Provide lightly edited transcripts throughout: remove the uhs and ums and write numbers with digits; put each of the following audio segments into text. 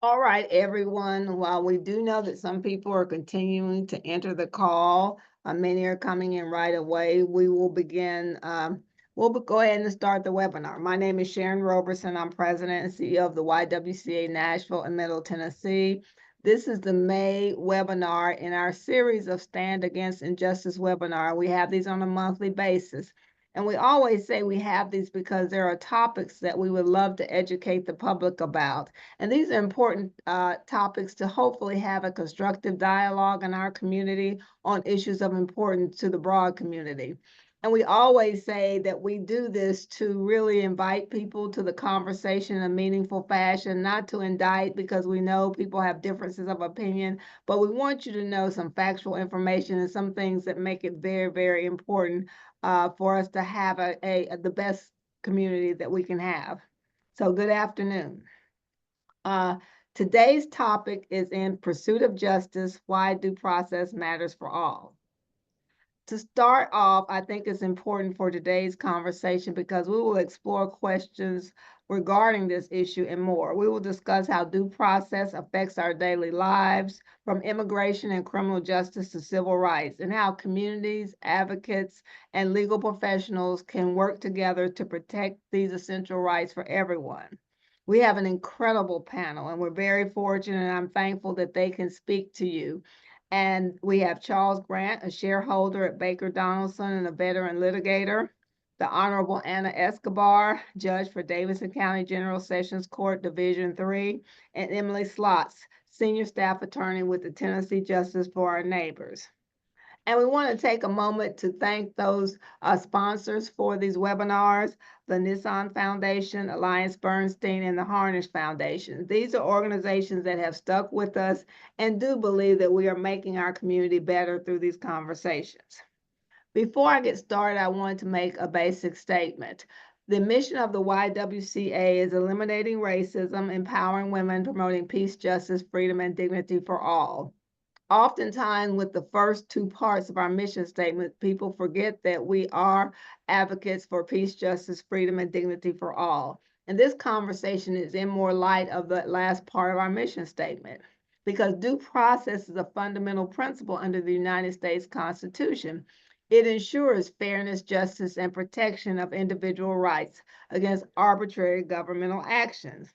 All right, everyone. While we do know that some people are continuing to enter the call, many are coming in right away. We will begin. Go ahead and start the webinar. My name is Sharon Roberson. I'm president and CEO of the YWCA Nashville and Middle Tennessee. This is the May webinar in our series of Stand Against Injustice webinar. We have these on a monthly basis. And we always say we have these because there are topics that we would love to educate the public about. And these are important topics to hopefully have a constructive dialogue in our community on issues of importance to the broad community. And we always say that we do this to really invite people to the conversation in a meaningful fashion, not to indict, because we know people have differences of opinion, but we want you to know some factual information and some things that make it very, very important for us to have the best community that we can have. So good afternoon. Today's topic is in pursuit of justice, why due process matters for all. To start off, I think it's important for today's conversation because we will explore questions regarding this issue and more. We will discuss how due process affects our daily lives, from immigration and criminal justice to civil rights, and how communities, advocates, and legal professionals can work together to protect these essential rights for everyone. We have an incredible panel, and we're very fortunate, and I'm thankful that they can speak to you. And we have Charles Grant, a shareholder at Baker Donelson and a veteran litigator. The Honorable Ana Escobar, judge for Davidson County General Sessions Court, Division III, and Emily Stotts, senior staff attorney with the Tennessee Justice for Our Neighbors. And we want to take a moment to thank those sponsors for these webinars, the Nissan Foundation, Alliance Bernstein, and the Harnish Foundation. These are organizations that have stuck with us and do believe that we are making our community better through these conversations. Before I get started, I wanted to make a basic statement. The mission of the YWCA is eliminating racism, empowering women, promoting peace, justice, freedom, and dignity for all. Oftentimes, with the first two parts of our mission statement, people forget that we are advocates for peace, justice, freedom, and dignity for all. And this conversation is in more light of the last part of our mission statement, because due process is a fundamental principle under the United States Constitution. It ensures fairness, justice, and protection of individual rights against arbitrary governmental actions.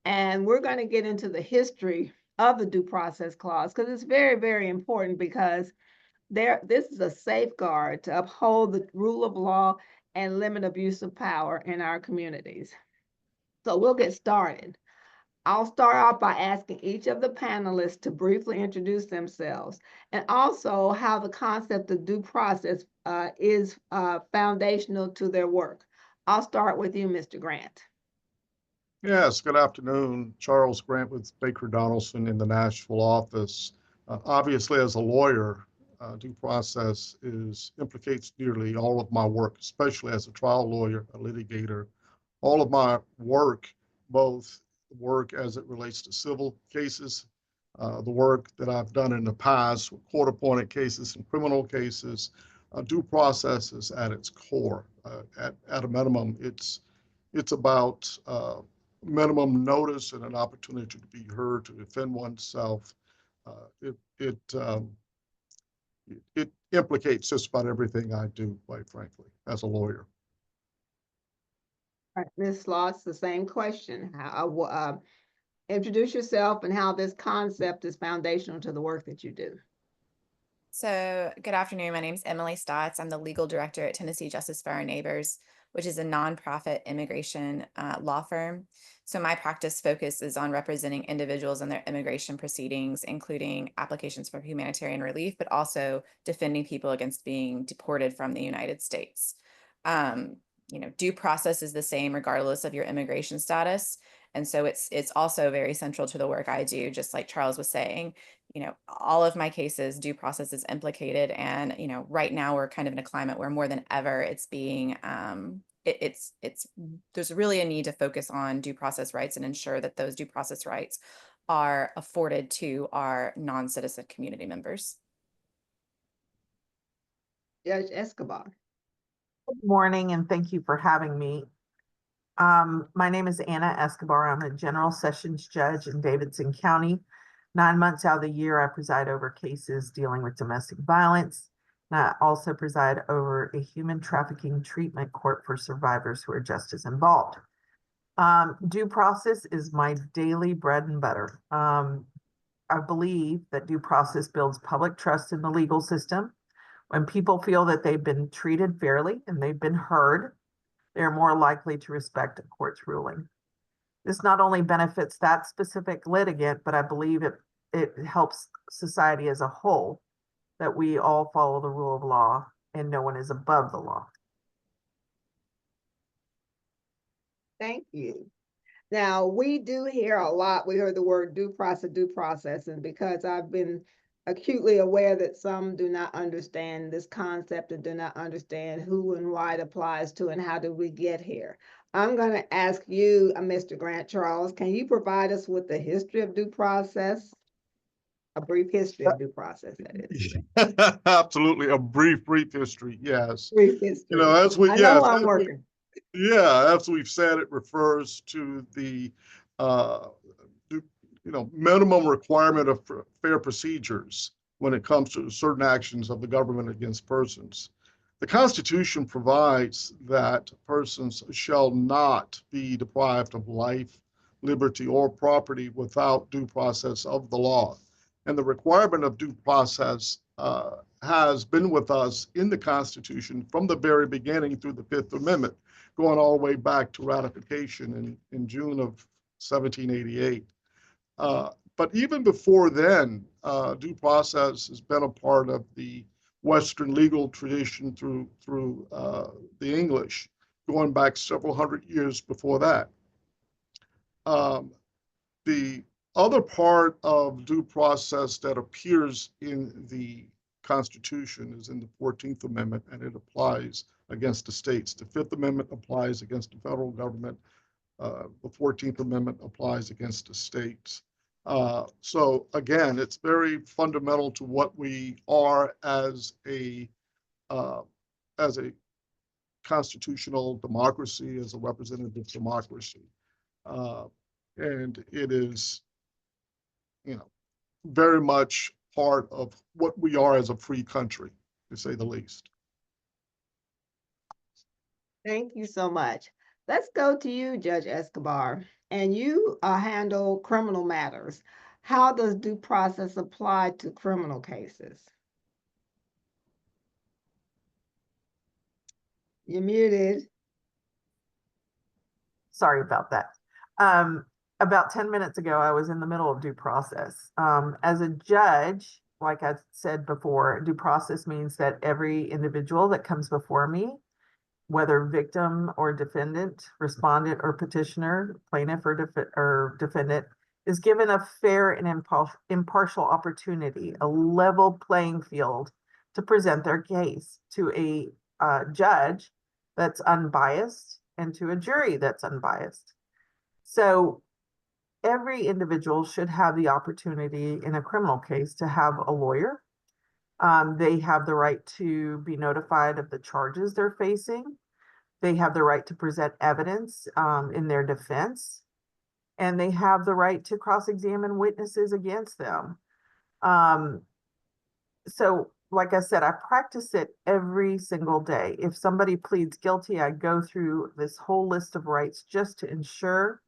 And we're going to get into the history of the due process clause because it's very, very important, because this is a safeguard to uphold the rule of law and limit abuse of power in our communities. So we'll get started. I'll start off by asking each of the panelists to briefly introduce themselves, and also how the concept of due process is foundational to their work. I'll start with you, Mr. Grant. Yes, good afternoon. Charles Grant with Baker Donelson in the Nashville office. Obviously, as a lawyer, due process implicates nearly all of my work, especially as a trial lawyer, a litigator. All of my work, both work as it relates to civil cases, the work that I've done in the past, court-appointed cases and criminal cases, due process is at its core. At a minimum, it's about minimum notice and an opportunity to be heard, to defend oneself. It implicates just about everything I do, quite frankly, as a lawyer. All right, Ms. Sloss, the same question. Introduce yourself and how this concept is foundational to the work that you do. So good afternoon. My name is Emily Stotts. I'm the legal director at Tennessee Justice for Our Neighbors, which is a nonprofit immigration law firm. So my practice focuses on representing individuals in their immigration proceedings, including applications for humanitarian relief, but also defending people against being deported from the United States. Due process is the same regardless of your immigration status. And so it's also very central to the work I do, just like Charles was saying. All of my cases, due process is implicated. And, right now we're kind of in a climate where more than ever it's being, there's really a need to focus on due process rights and ensure that those due process rights are afforded to our non-citizen community members. Judge Escobar. Good morning, and thank you for having me. My name is Ana Escobar. I'm a general sessions judge in Davidson County. 9 months out of the year, I preside over cases dealing with domestic violence. And I also preside over a human trafficking treatment court for survivors who are just as involved. Due process is my daily bread and butter. I believe that due process builds public trust in the legal system. When people feel that they've been treated fairly and they've been heard, they're more likely to respect a court's ruling. This not only benefits that specific litigant, but I believe it helps society as a whole, that we all follow the rule of law and no one is above the law. Thank you. Now, we do hear a lot, we heard the word due process, and because I've been acutely aware that some do not understand this concept and do not understand who and why it applies to and how did we get here. I'm going to ask you, Mr. Grant Charles, can you provide us with the history of due process? A brief history of due process, that is. Absolutely, a brief history, yes. Brief history. You know, as we, I yes, know I'm working. Yeah, as we've said, it refers to the, minimum requirement of fair procedures when it comes to certain actions of the government against persons. The Constitution provides that persons shall not be deprived of life, liberty, or property without due process of the law. And the requirement of due process has been with us in the Constitution from the very beginning through the Fifth Amendment, going all the way back to ratification in June of 1788. But even before then, due process has been a part of the Western legal tradition through the English, going back several hundred years before that. The other part of due process that appears in the Constitution is in the 14th Amendment, and it applies against the states. The Fifth Amendment applies against the federal government. The 14th Amendment applies against the states. So again, it's very fundamental to what we are as a constitutional democracy, as a representative democracy. And it is, very much part of what we are as a free country, to say the least. Thank you so much. Let's go to you, Judge Escobar, and you handle criminal matters. How does due process apply to criminal cases? You're muted. Sorry about that. About 10 minutes ago, I was in the middle of due process. As a judge, like I said before, due process means that every individual that comes before me, whether victim or defendant, respondent or petitioner, plaintiff or defendant, is given a fair and impartial opportunity, a level playing field to present their case to a judge that's unbiased and to a jury that's unbiased. So every individual should have the opportunity in a criminal case to have a lawyer. They have the right to be notified of the charges they're facing. They have the right to present evidence in their defense. And they have the right to cross-examine witnesses against them. So, like I said, I practice it every single day. If somebody pleads guilty, I go through this whole list of rights just to ensure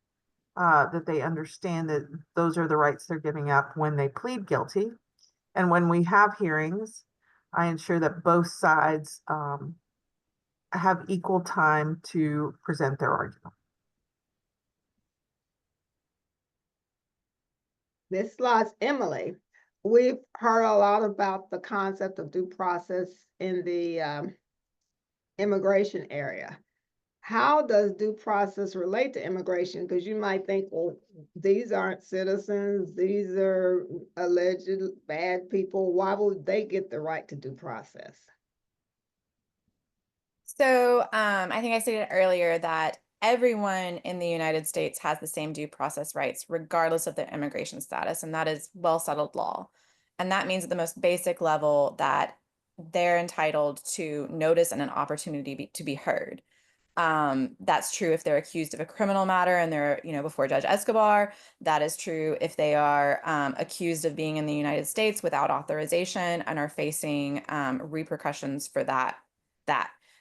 that they understand that those are the rights they're giving up when they plead guilty. And when we have hearings, I ensure that both sides have equal time to present their argument. Ms. Slotts, Emily, we've heard a lot about the concept of due process in the immigration area. How does due process relate to immigration? Because you might think, well, these aren't citizens, these are alleged bad people. Why would they get the right to due process? So I think I stated earlier that everyone in the United States has the same due process rights, regardless of their immigration status, and that is well-settled law. And that means at the most basic level that they're entitled to notice and an opportunity to be heard. That's true if they're accused of a criminal matter and they're, before Judge Escobar. That is true if they are accused of being in the United States without authorization and are facing repercussions for that.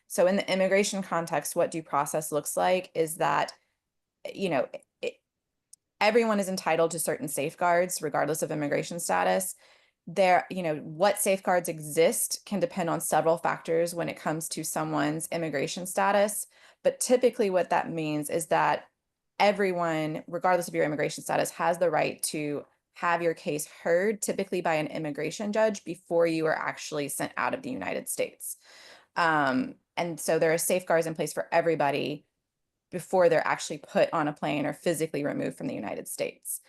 So in the immigration context, what due process looks like is that, everyone is entitled to certain safeguards regardless of immigration status. What safeguards exist can depend on several factors when it comes to someone's immigration status. But typically what that means is that everyone, regardless of your immigration status, has the right to have your case heard, typically by an immigration judge, before you are actually sent out of the United States. And so there are safeguards in place for everybody before they're actually put on a plane or physically removed from the United States.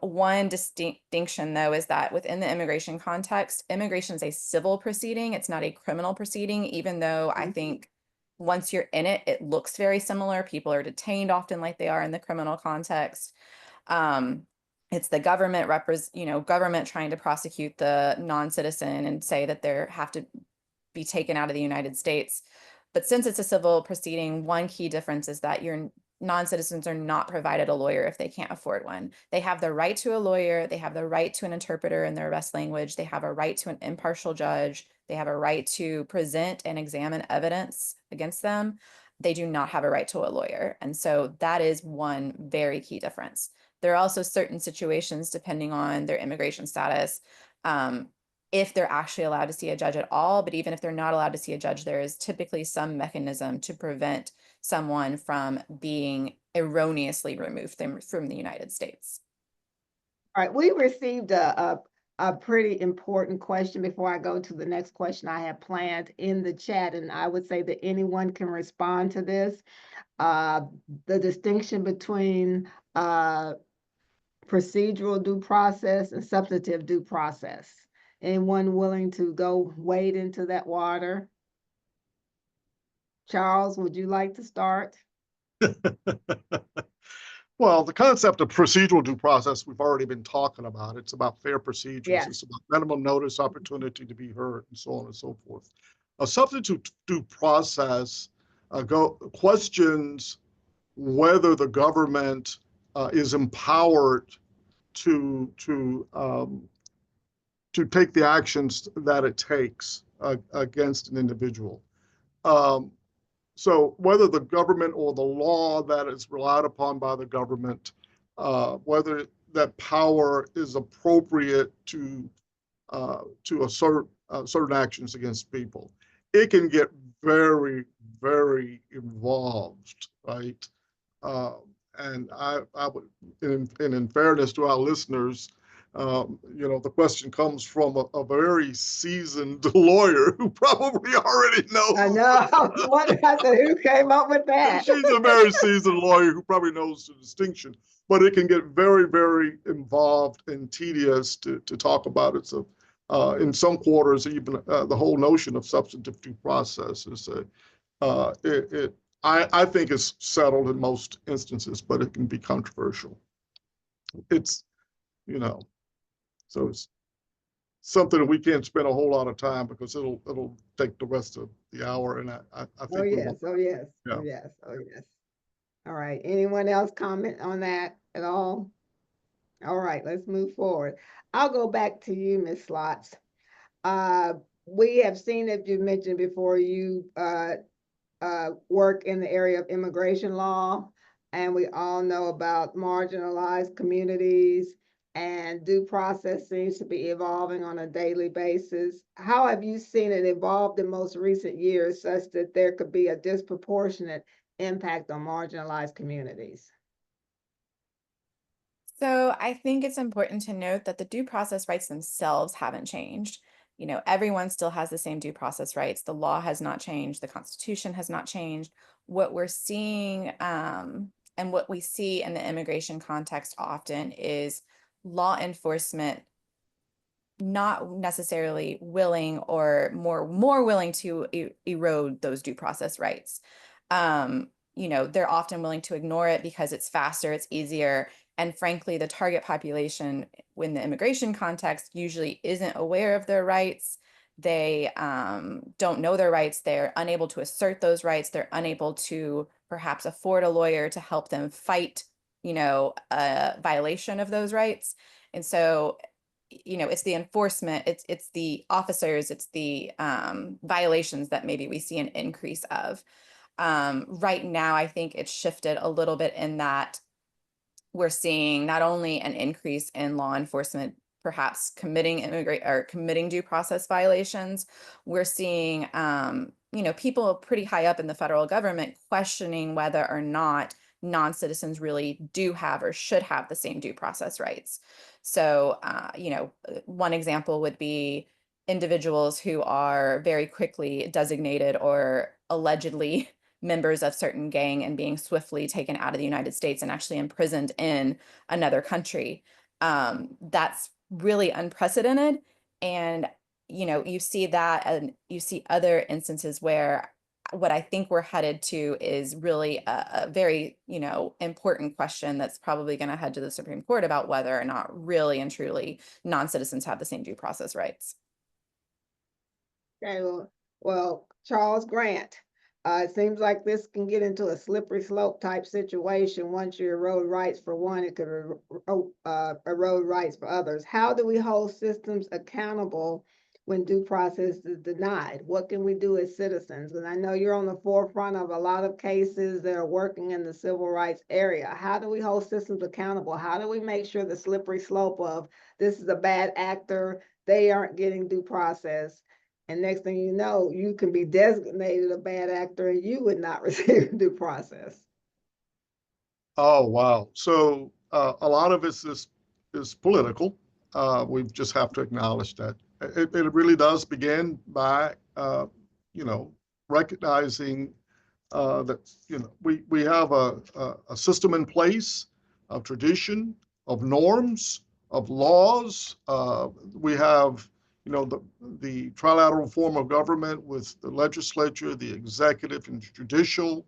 One distinction, though, is that within the immigration context, immigration is a civil proceeding. It's not a criminal proceeding, even though I think once you're in it, it looks very similar. People are detained often like they are in the criminal context. It's the government government trying to prosecute the non-citizen and say that they have to be taken out of the United States. But since it's a civil proceeding, one key difference is that your non-citizens are not provided a lawyer if they can't afford one. They have the right to a lawyer. They have the right to an interpreter in their best language. They have a right to an impartial judge. They have a right to present and examine evidence against them. They do not have a right to a lawyer. And so that is one very key difference. There are also certain situations, depending on their immigration status, if they're actually allowed to see a judge at all. But even if they're not allowed to see a judge, there is typically some mechanism to prevent someone from being erroneously removed from the United States. All right, we received a pretty important question before I go to the next question I have planned in the chat, and I would say that anyone can respond to this. The distinction between procedural due process and substantive due process. Anyone willing to go wade into that water? Charles, would you like to start? Well, the concept of procedural due process, we've already been talking about. It's about fair procedures. Yes. It's about minimum notice, opportunity to be heard, and so on and so forth. A substantive due process questions whether the government is empowered to take the actions that it takes against an individual. So whether the government or the law that is relied upon by the government, whether that power is appropriate to assert certain actions against people, it can get very, very involved, right? And I would, in fairness to our listeners, the question comes from a very seasoned lawyer who probably already knows. I know. I said, who came up with that? She's a very seasoned lawyer who probably knows the distinction, but it can get very, very involved and tedious to talk about it. So in some quarters, even the whole notion of substantive due process is I think it's settled in most instances, but it can be controversial. It's, so it's something that we can't spend a whole lot of time because it'll take the rest of the hour. And I think Oh yes, oh yes, yeah. oh yes, oh yes. All right, anyone else comment on that at all? All right, let's move forward. I'll go back to you, Ms. Stotts. We have seen, as you mentioned before, you work in the area of immigration law, and we all know about marginalized communities, and due process seems to be evolving on a daily basis. How have you seen it evolve in most recent years such that there could be a disproportionate impact on marginalized communities? So I think it's important to note that the due process rights themselves haven't changed. Everyone still has the same due process rights. The law has not changed. The Constitution has not changed. What we're seeing and what we see in the immigration context often is law enforcement not necessarily willing or more willing to erode those due process rights. They're often willing to ignore it because it's faster, it's easier. And frankly, the target population in the immigration context usually isn't aware of their rights. they don't know their rights, they're unable to assert those rights, they're unable to perhaps afford a lawyer to help them fight, a violation of those rights. And so, it's the enforcement, it's the officers, it's the violations that maybe we see an increase of. Right now, I think it's shifted a little bit in that we're seeing not only an increase in law enforcement perhaps committing due process violations, we're seeing people pretty high up in the federal government questioning whether or not non-citizens really do have or should have the same due process rights. So one example would be individuals who are very quickly designated or allegedly members of certain gang and being swiftly taken out of the United States and actually imprisoned in another country. That's really unprecedented. And, you see that, and you see other instances where what I think we're headed to is really a very, important question that's probably going to head to the Supreme Court about whether or not really and truly non-citizens have the same due process rights. Okay, well, Charles Grant, it seems like this can get into a slippery slope type situation. Once you erode rights for one, it could erode rights for others. How do we hold systems accountable when due process is denied? What can we do as citizens? And I know you're on the forefront of a lot of cases that are working in the civil rights area. How do we hold systems accountable? How do we make sure the slippery slope of this is a bad actor, they aren't getting due process, and next thing you know, you can be designated a bad actor and you would not receive due process? Oh, wow. So a lot of it is political. We just have to acknowledge that. It really does begin by, recognizing that, we have a system in place of tradition, of norms, of laws. We have, the trilateral form of government with the legislature, the executive, and judicial.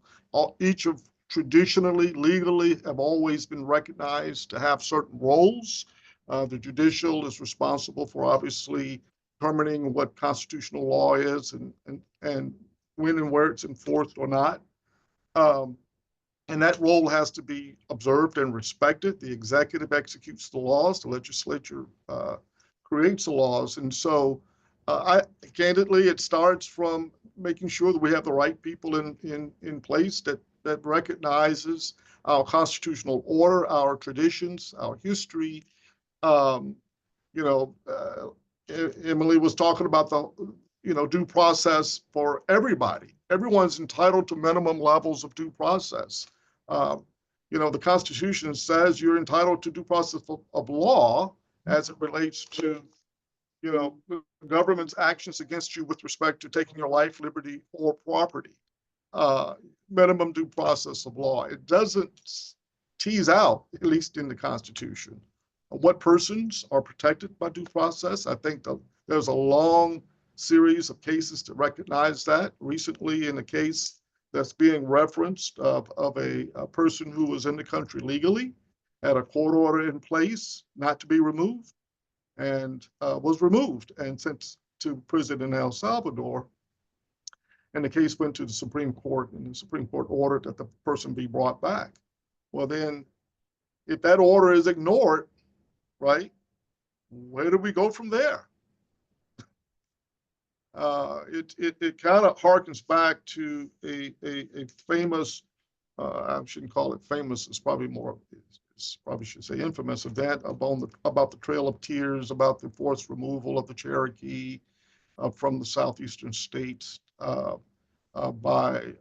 Each of traditionally, legally, have always been recognized to have certain roles. The judicial is responsible for obviously determining what constitutional law is and when and where it's enforced or not. And that role has to be observed and respected. The executive executes the laws, the legislature creates the laws. And so candidly, it starts from making sure that we have the right people in place that recognizes our constitutional order, our traditions, our history. Emily was talking about the due process for everybody. Everyone's entitled to minimum levels of due process. The Constitution says you're entitled to due process of law as it relates to, the government's actions against you with respect to taking your life, liberty, or property. Minimum due process of law. It doesn't tease out, at least in the Constitution, what persons are protected by due process. I think there's a long series of cases to recognize that. Recently, in a case that's being referenced of a person who was in the country legally, had a court order in place not to be removed, and was removed and sent to prison in El Salvador. And the case went to the Supreme Court, and the Supreme Court ordered that the person be brought back. Well, then, if that order is ignored, right, where do we go from there? It kind of harkens back to a famous, I shouldn't call it famous, it's probably more, probably should say infamous event about the Trail of Tears, about the forced removal of the Cherokee from the southeastern states by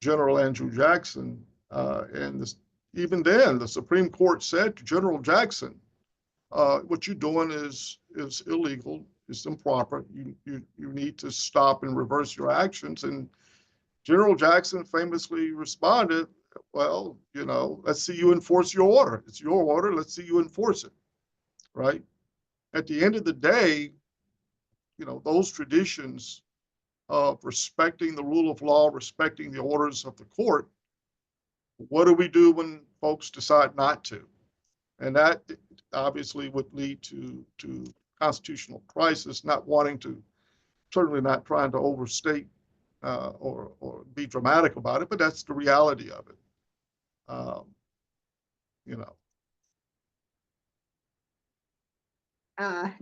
General Andrew Jackson. And even then, the Supreme Court said to General Jackson, what you're doing is illegal, it's improper. You need to stop and reverse your actions. And General Jackson famously responded, well, let's see you enforce your order. It's your order. Let's see you enforce it, right? At the end of the day, those traditions of respecting the rule of law, respecting the orders of the court, what do we do when folks decide not to? And that obviously would lead to constitutional crisis, not wanting to, certainly not trying to overstate or be dramatic about it, but that's the reality of it. You know.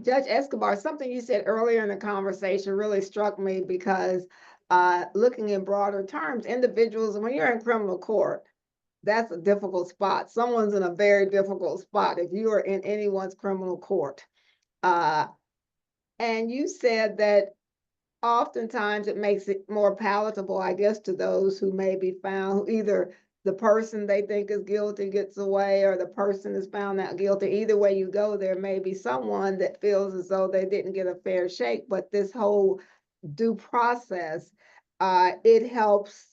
Judge Escobar, something you said earlier in the conversation really struck me because looking in broader terms, individuals, when you're in criminal court, that's a difficult spot. Someone's in a very difficult spot if you are in anyone's criminal court. And you said that oftentimes it makes it more palatable, I guess, to those who may be found, who either the person they think is guilty gets away or the person is found not guilty. Either way you go, there may be someone that feels as though they didn't get a fair shake. But this whole due process, it helps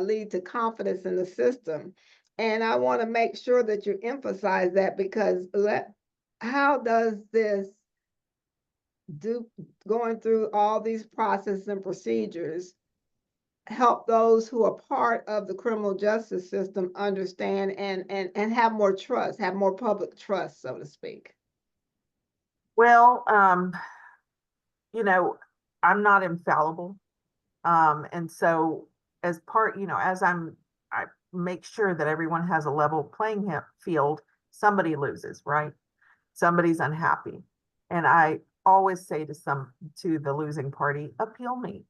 lead to confidence in the system. And I want to make sure that you emphasize that, because how does this going through all these processes and procedures help those who are part of the criminal justice system understand and have more trust, have more public trust, so to speak? Well, you know, I'm not infallible. And so as part, as I make sure that everyone has a level playing field, somebody loses, right? Somebody's unhappy. And I always say to the losing party, appeal me.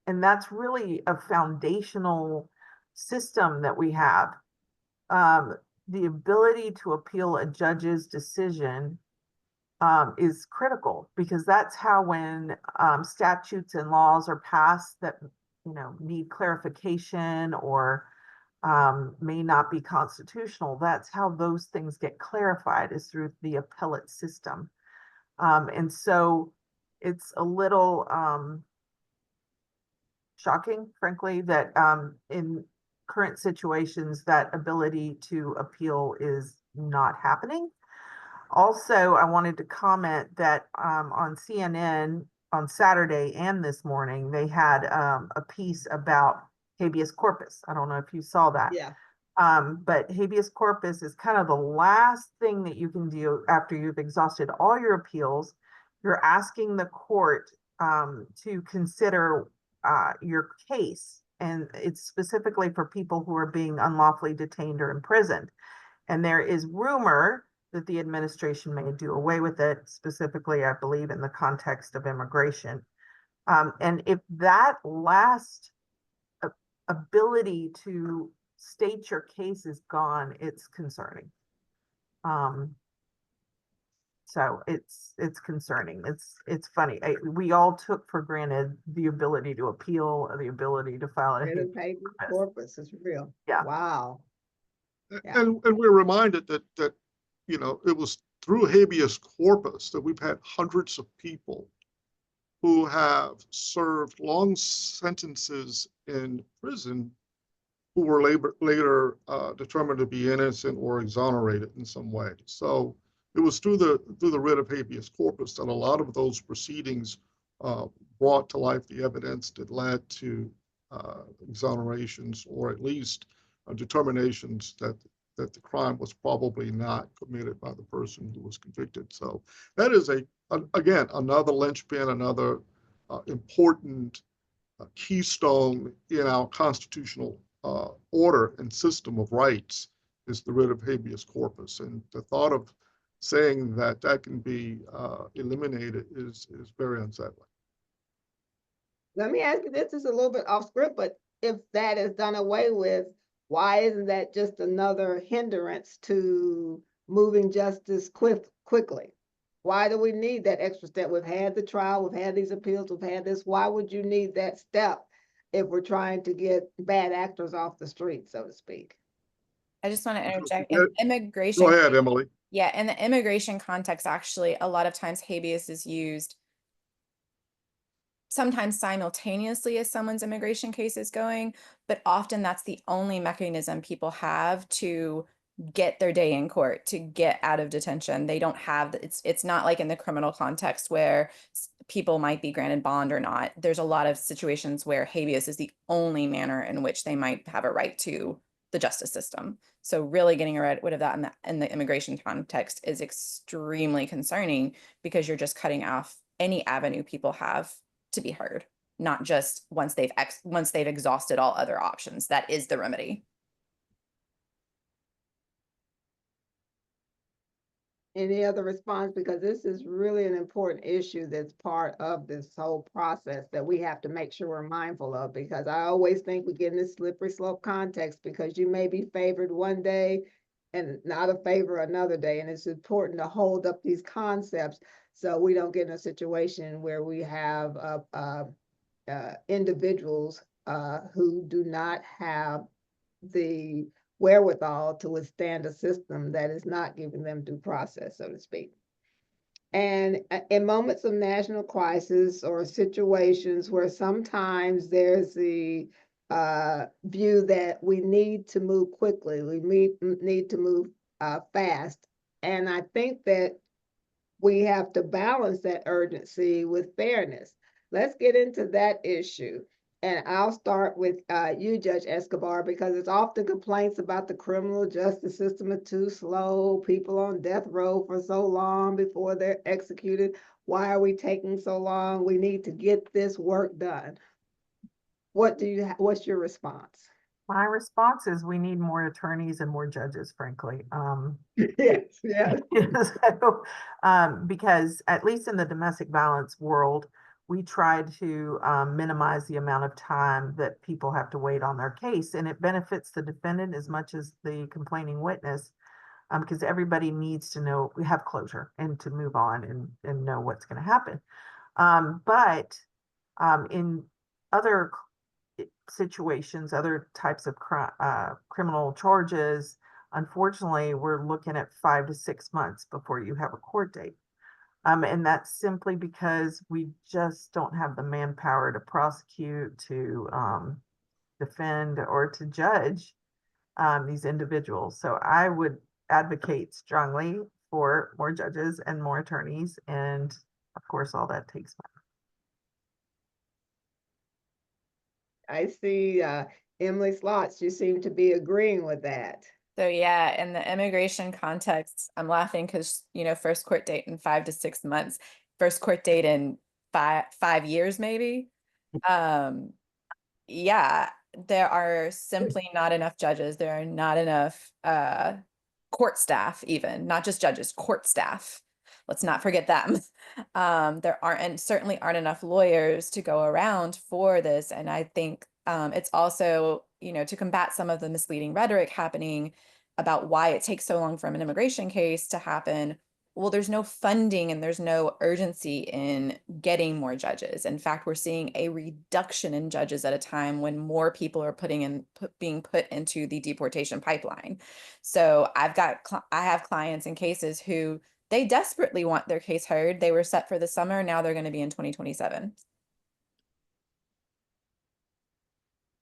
And that's really a foundational system that we have. The ability to appeal a judge's decision is critical, because that's how, when statutes and laws are passed that need clarification or may not be constitutional, that's how those things get clarified, is through the appellate system. And so it's a little shocking, frankly, that in current situations that ability to appeal is not happening. Also, I wanted to comment that on CNN on Saturday and this morning, they had a piece about habeas corpus. I don't know if you saw that. Yeah. But habeas corpus is kind of the last thing that you can do after you've exhausted all your appeals. You're asking the court to consider your case, and it's specifically for people who are being unlawfully detained or imprisoned. And there is rumor that the administration may do away with it, specifically, I believe, in the context of immigration. And if that last ability to state your case is gone, it's concerning. So it's concerning. It's funny. We all took for granted the ability to appeal, the ability to file a habeas corpus is real. Yeah. Wow. Yeah. And we're reminded that it was through habeas corpus that we've had hundreds of people who have served long sentences in prison who were later determined to be innocent or exonerated in some way. So it was through the writ of habeas corpus that a lot of those proceedings brought to life the evidence that led to exonerations, or at least determinations that the crime was probably not committed by the person who was convicted. So that is again another linchpin, another important keystone in our constitutional order and system of rights, is the writ of habeas corpus. And the thought of saying that can be eliminated is very unsettling. Let me ask you, this is a little bit off script, but if that is done away with, why isn't that just another hindrance to moving justice quickly? Why do we need that extra step? We've had the trial, we've had these appeals, we've had this. Why would you need that step if we're trying to get bad actors off the street, so to speak? I just want to interject. In immigration, Go ahead, Emily. Yeah, in the immigration context, actually, a lot of times habeas is used sometimes simultaneously as someone's immigration case is going, but often that's the only mechanism people have to get their day in court, to get out of detention. They don't have, it's not like in the criminal context where people might be granted bond or not. There's a lot of situations where habeas is the only manner in which they might have a right to the justice system. So really getting rid of that in the immigration context is extremely concerning, because you're just cutting off any avenue people have to be heard, not just once they've exhausted all other options. That is the remedy. Any other response? Because this is really an important issue that's part of this whole process that we have to make sure we're mindful of, because I always think we get in this slippery slope context, because you may be favored one day and not a favor another day. And it's important to hold up these concepts so we don't get in a situation where we have individuals who do not have the wherewithal to withstand a system that is not giving them due process, so to speak. And in moments of national crisis or situations where sometimes there's the view that we need to move quickly, we need to move fast. And I think that we have to balance that urgency with fairness. Let's get into that issue. And I'll start with you, Judge Escobar, because it's often complaints about the criminal justice system is too slow, people on death row for so long before they're executed. Why are we taking so long? We need to get this work done. What's your response? My response is we need more attorneys and more judges, frankly. Yes, yes. So, because at least in the domestic violence world, we try to minimize the amount of time that people have to wait on their case, and it benefits the defendant as much as the complaining witness, because everybody needs to know, we have closure and to move on and know what's going to happen. But in other situations, other types of criminal charges, unfortunately, we're looking at 5 to 6 months before you have a court date. And that's simply because we just don't have the manpower to prosecute, to defend, or to judge these individuals. So I would advocate strongly for more judges and more attorneys. And of course, all that takes money. I see Emily Stotts, you seem to be agreeing with that. So yeah, in the immigration context, I'm laughing because, first court date in 5 to 6 months, first court date in five years, maybe. Yeah, there are simply not enough judges. There are not enough court staff, even, not just judges, court staff. Let's not forget them. There aren't, and certainly aren't enough lawyers to go around for this. And I think it's also, to combat some of the misleading rhetoric happening about why it takes so long for an immigration case to happen. Well, there's no funding and there's no urgency in getting more judges. In fact, we're seeing a reduction in judges at a time when more people are being put into the deportation pipeline. So I have clients in cases who they desperately want their case heard. They were set for the summer. Now they're going to be in 2027.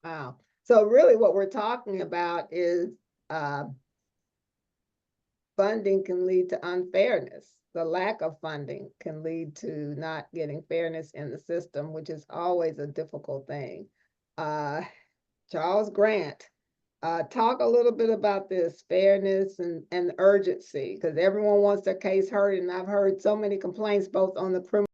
Wow. So really what we're talking about is funding can lead to unfairness. The lack of funding can lead to not getting fairness in the system, which is always a difficult thing. Charles Grant, talk a little bit about this fairness and urgency, because everyone wants their case heard, and I've heard so many complaints both on the criminal